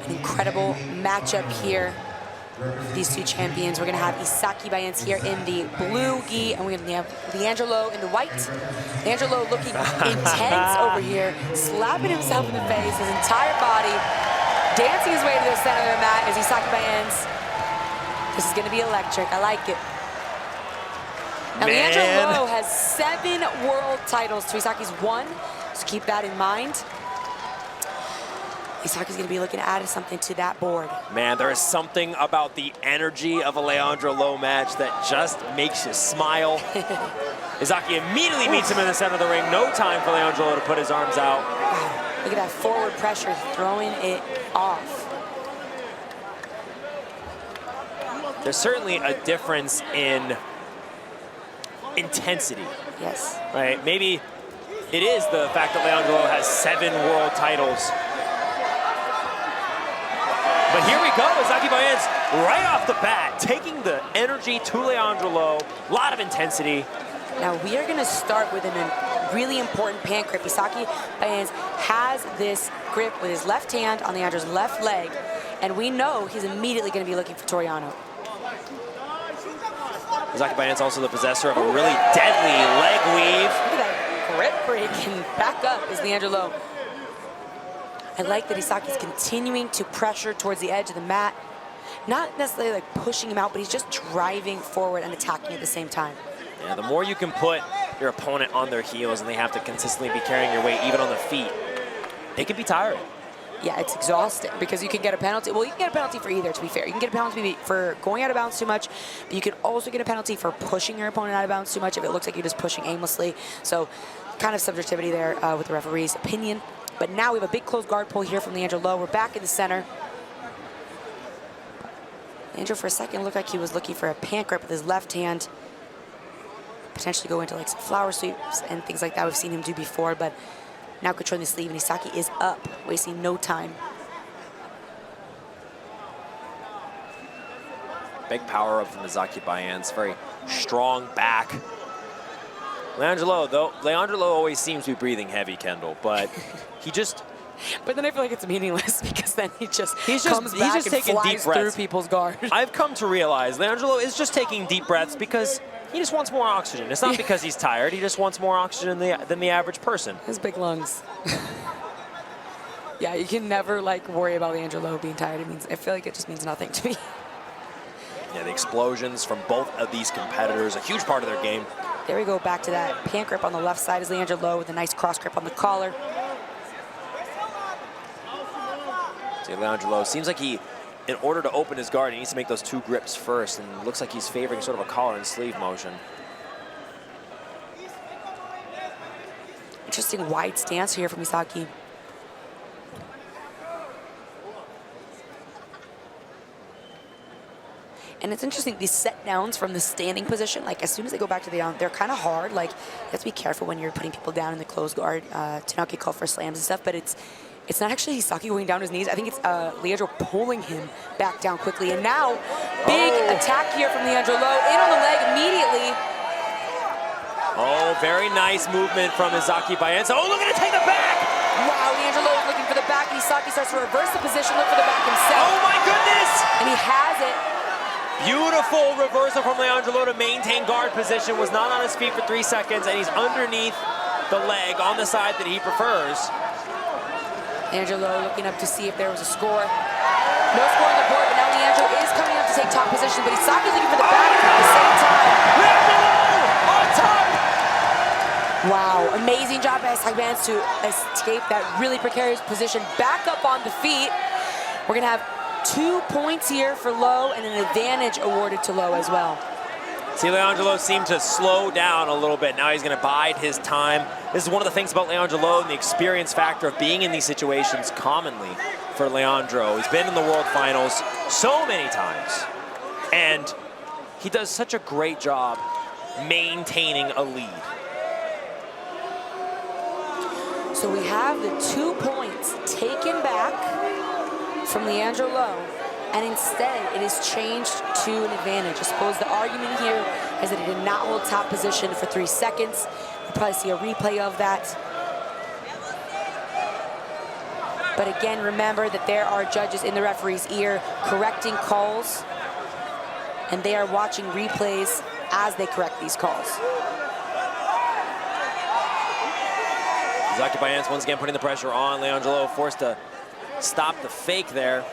An incredible matchup here. These two champions. We're going to have Isaque Bahiense here in the blue gi, and we're going to have Leandro in the white. Leandro looking intense over here, slapping himself in the face, his entire body, dancing his way to the center of the mat as Isaque Bahiense. This is going to be electric. I like it. Now, Leandro has 7 world titles to Isaque's 1, so keep that in mind. Isaque's going to be looking to add something to that board. Man, there is something about the energy of a Leandro match that just makes you smile. Isaque immediately meets him in the center of the ring. No time for Leandro to put his arms out. Wow. Look at that forward pressure, throwing it off. There's certainly a difference in intensity. Yes. Right? Maybe it is the fact that Leandro has 7 world titles. But here we go, Isaque Bahiense right off the bat, taking the energy to Leandro, a lot of intensity. Now we are gonna start with a really important pan grip. Isaque Bahiense has this grip with his left hand on Leandro's left leg, and we know he's immediately gonna be looking for Toriano. Isaque Bahiense also the possessor of a really deadly leg weave. Look at that grip break and back up is Leandro. I like that Isaque is continuing to pressure towards the edge of the mat. Not necessarily like pushing him out, but he's just driving forward and attacking at the same time. Yeah, the more you can put your opponent on their heels and they have to consistently be carrying your weight even on the feet, it can be tiring. Yeah, it's exhausting because you can get a penalty. Well, you can get a penalty for either, to be fair. You can get a penalty for going out of bounds too much, but you can also get a penalty for pushing your opponent out of bounds too much if it looks like you're just pushing aimlessly. So kind of subjectivity there with the referee's opinion. But now we have a big closed guard pull here from Leandro. We're back in the center. Leandro, for a second, looked like he was looking for a pan grip with his left hand. Potentially go into like some flower sweeps and things like that we've seen him do before, but now controlling the sleeve, and Isaque is up, wasting no time. Big power up from Isaque Bahiense, very strong back. Leandro always seems to be breathing heavy, Kendall, but he just... But then I feel like it's meaningless because then he just comes back and flies through people's guard. I've come to realize Leandro is just taking deep breaths because he just wants more oxygen. It's not because he's tired. He just wants more oxygen than the average person. His big lungs. Yeah, you can never like worry about Leandro being tired. I feel like it just means nothing to me. Yeah, the explosions from both of these competitors, a huge part of their game. There we go, back to that pan grip on the left side is Leandro with a nice cross grip on the collar. See, Leandro seems like he, in order to open his guard, he needs to make those 2 grips first, and it looks like he's favoring sort of a collar and sleeve motion. Interesting wide stance here from Isaque. And it's interesting, these set downs from the standing position, like as soon as they go back to the down, they're kind of hard. Like, you have to be careful when you're putting people down in the closed guard to not get called for slams and stuff, but it's not actually Isaque going down his knees. I think it's Leandro pulling him back down quickly. And now, big attack here from Leandro in on the leg immediately. Oh, very nice movement from Isaque Bahiense. Oh, look at it, take the back! Wow, Leandro is looking for the back, and Isaque starts to reverse the position, look for the back himself. Oh my goodness! And he has it. Beautiful reversal from Leandro to maintain guard position, was not on his feet for 3 seconds, and he's underneath the leg on the side that he prefers. Leandro looking up to see if there was a score. No score on the board, but now Leandro is coming up to take top position, but Isaque looking for the back at the same time. Leandro on top! Wow, amazing job by Isaque Bahiense to escape that really precarious position. Back up on the feet. We're gonna have 2 points here for Lowe and an advantage awarded to Lowe as well. See, Leandro seemed to slow down a little bit. Now he's going to bide his time. This is one of the things about Leandro and the experience factor of being in these situations commonly for Leandro. He's been in the World Finals so many times, and he does such a great job maintaining a lead. So we have the 2 points taken back from Leandro, and instead it is changed to an advantage. I suppose the argument here is that he did not hold top position for 3 seconds. We'll probably see a replay of that. But again, remember that there are judges in the referee's ear correcting calls, and they are watching replays as they correct these calls. Isaque Bahiense once again putting the pressure on Leandro, forced to stop the fake there.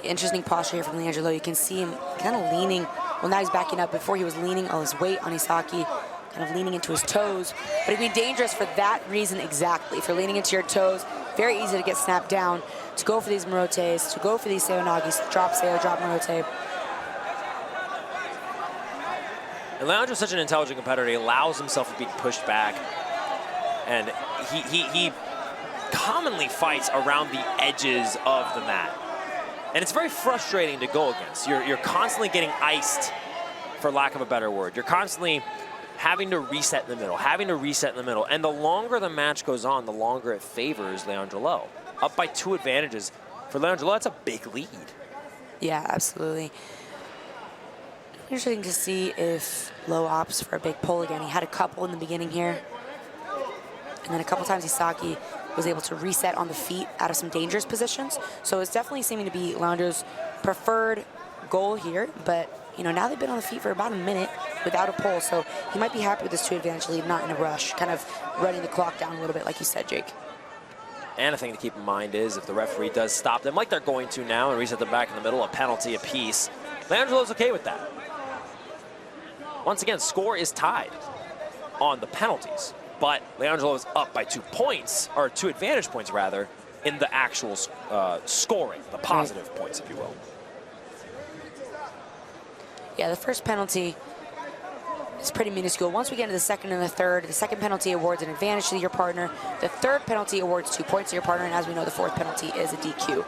Interesting posture here from Leandro. You can see him kind of leaning. Well, now he's backing up. Before he was leaning on his weight on Isaque, kind of leaning into his toes. But it'd be dangerous for that reason exactly. For leaning into your toes, very easy to get snapped down, to go for these Morotes, to go for these Seonagis, drop Seo, drop Morote. And Leandro's such an intelligent competitor. He allows himself to be pushed back. And he commonly fights around the edges of the mat. And it's very frustrating to go against. You're constantly getting iced, for lack of a better word. You're constantly having to reset in the middle, And the longer the match goes on, the longer it favors Leandro Lo. Up by 2 advantages. For Leandro Lo, that's a big lead. Yeah, absolutely. Interesting to see if Lo opts for a big pull again. He had a couple in the beginning here. And then a couple times Isaque was able to reset on the feet out of some dangerous positions. So it's definitely seeming to be Leandro's preferred goal here. But, you know, now they've been on the feet for about a minute without a pull. So he might be happy with this 2-advantage lead, not in a rush, kind of running the clock down a little bit, like you said, Jake. And a thing to keep in mind is if the referee does stop them, like they're going to now, and reset them back in the middle, a penalty apiece, Leandro's okay with that. Once again, score is tied on the penalties. But Leandro is up by 2 points, or 2 advantage points rather, in the actual scoring, the positive points, if you will. Yeah, the first penalty is pretty minuscule. Once we get into the second and the third, the second penalty awards an advantage to your partner. The third penalty awards 2 points to your partner, and as we know, the fourth penalty is a DQ.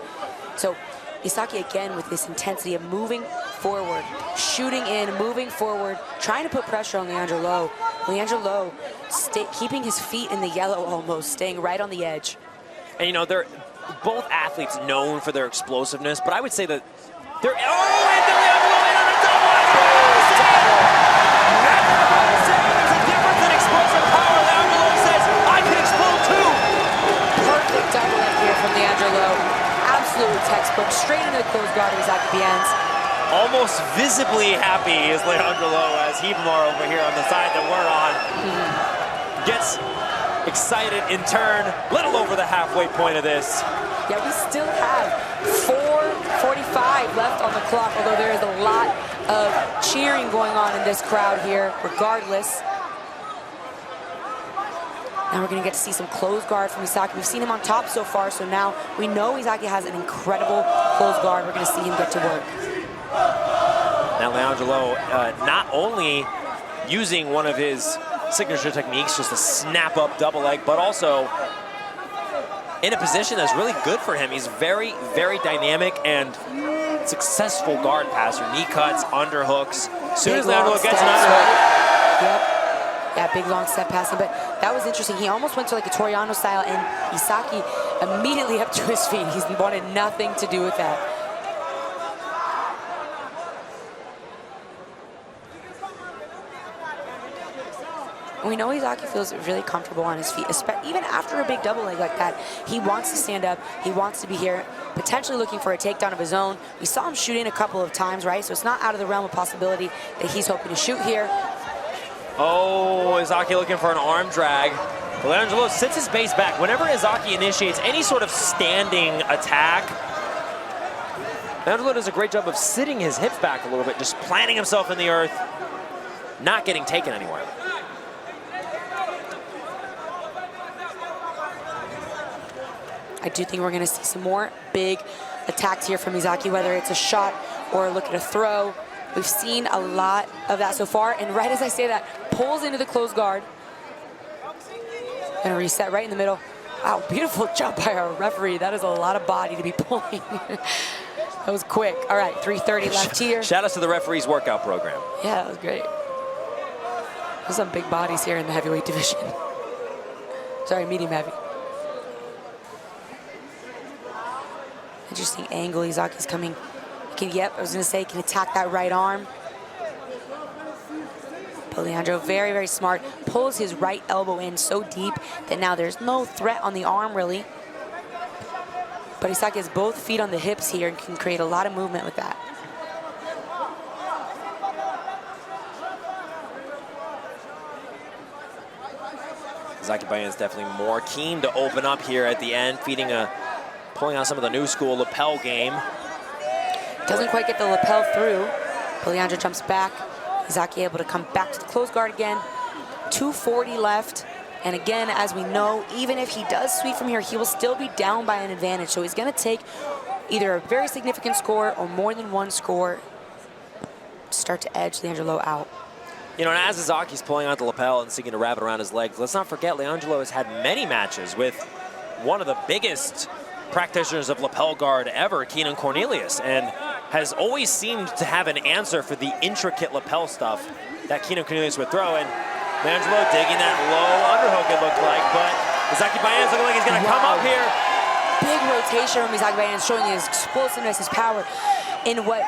So Isaque again with this intensity of moving forward, shooting in, moving forward, trying to put pressure on Leandro Lo. Leandro Lo keeping his feet in the yellow almost, staying right on the edge. And you know, they're both athletes known for their explosiveness, but I would say that they're... Oh, and Leandro Lo in on a double! There's a difference in explosive power. Leandro Lo says, I can explode too! Perfect double leg here from Leandro Lo. Absolutely textbook, straight into the closed guard of Isaque Bahiense. Almost visibly happy is Leandro Lo as Hebamar over here on the side that we're on. Gets excited in turn, little over the halfway point of this. Yeah, we still have 4:45 left on the clock, although there is a lot of cheering going on in this crowd here, regardless. Now we're going to get to see some closed guard from Isaque. We've seen him on top so far, so now we know Isaque has an incredible closed guard. We're going to see him get to work. Now Leandro Lo not only using one of his signature techniques, just a snap-up double leg, but also in a position that's really good for him. He's very, very dynamic and successful guard passer. Knee cuts, underhooks. As soon as Leandro Lo gets an underhook. Yep. Yeah, big long step passing, but that was interesting. He almost went to like a Toriano style, and Isaque immediately up to his feet. He wanted nothing to do with that. We know Isaque feels really comfortable on his feet, even after a big double leg like that. He wants to stand up. He wants to be here, potentially looking for a takedown of his own. We saw him shoot in a couple of times, right? So it's not out of the realm of possibility that he's hoping to shoot here. Oh, Isaque looking for an arm drag. Leandro Lo sits his base back. Whenever Isaque initiates any sort of standing attack, Leandro Lo does a great job of sitting his hips back a little bit, just planting himself in the earth, not getting taken anywhere. I do think we're going to see some more big attacks here from Isaque, whether it's a shot or a look at a throw. We've seen a lot of that so far, and right as I say that, pulls into the closed guard. Gonna reset right in the middle. Wow, beautiful jump by our referee. That is a lot of body to be pulling. That was quick. All right, 3:30 left here. Shout out to the referee's workout program. Yeah, that was great. There's some big bodies here in the heavyweight division. Sorry, medium heavy. Interesting angle. Isaque's coming. Yep, I was going to say, he can attack that right arm. But Leandro, very, very smart. Pulls his right elbow in so deep that now there's no threat on the arm, really. But Isaque has both feet on the hips here and can create a lot of movement with that. Isaque Bahiense definitely more keen to open up here at the end, pulling out some of the new school lapel game. Doesn't quite get the lapel through, but Leandro jumps back. Isaque able to come back to the close guard again. 2:40 left. And again, as we know, even if he does sweep from here, he will still be down by an advantage. So he's going to take either a very significant score or more than one score to start to edge Leandro out. You know, and as Isaque's pulling out the lapel and seeking to wrap it around his legs, let's not forget Leandro has had many matches with one of the biggest practitioners of lapel guard ever, Keenan Cornelius, and has always seemed to have an answer for the intricate lapel stuff that Keenan Cornelius would throw. And Leandro digging that low underhook, it looked like, but Isaque Bahiense looking like he's going to come up here. Big rotation from Isaque Bahiense, showing his explosiveness, his power in what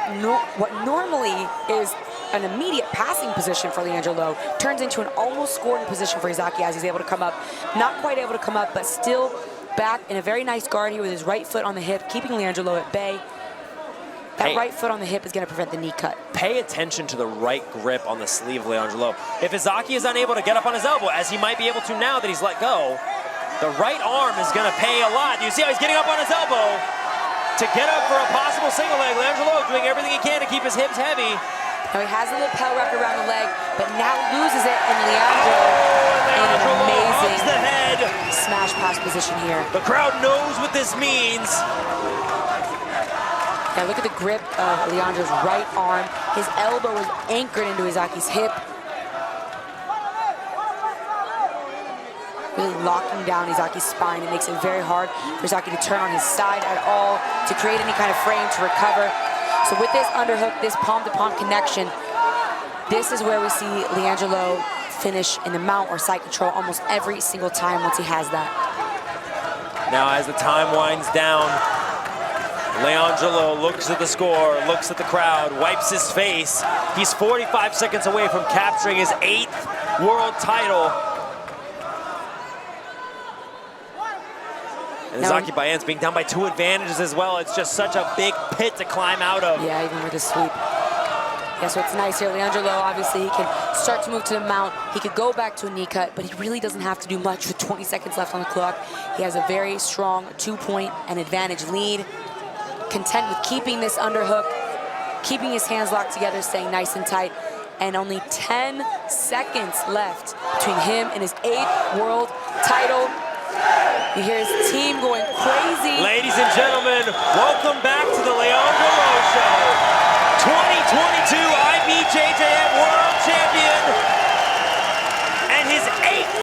normally is an immediate passing position for Leandro. Turns into an almost scoring position for Isaque as he's able to come up. Not quite able to come up, but still back in a very nice guard here with his right foot on the hip, keeping Leandro at bay. That right foot on the hip is going to prevent the knee cut. Pay attention to the right grip on the sleeve of Leandro. If Isaque is unable to get up on his elbow, as he might be able to now that he's let go, the right arm is going to pay a lot. You see how he's getting up on his elbow to get up for a possible single leg. Leandro doing everything he can to keep his hips heavy. Now he has the lapel wrapped around the leg, but now loses it, and Leandro in an amazing the head. Smash pass position here. The crowd knows what this means. Now look at the grip of Leandro's right arm. His elbow is anchored into Isaque's hip. Really locking down Isaque's spine. It makes it very hard for Isaque to turn on his side at all, to create any kind of frame to recover. So with this underhook, this palm-to-palm connection, this is where we see Leandro finish in the mount or side control almost every single time once he has that. Now as the time winds down, Leandro looks at the score, looks at the crowd, wipes his face. He's 45 seconds away from capturing his 8th world title. And Isaque Bahiense being down by 2 advantages as well. It's just such a big pit to climb out of. Yeah, even with a sweep. Yeah, so it's nice here. Leandro, obviously, he can start to move to the mount. He could go back to a knee cut, but he really doesn't have to do much with 20 seconds left on the clock. He has a very strong 2-point and advantage lead. Content with keeping this underhook, keeping his hands locked together, staying nice and tight, and only 10 seconds left between him and his 8th world title. You hear his team going crazy. Ladies and gentlemen, welcome back to the Leandro Show. 20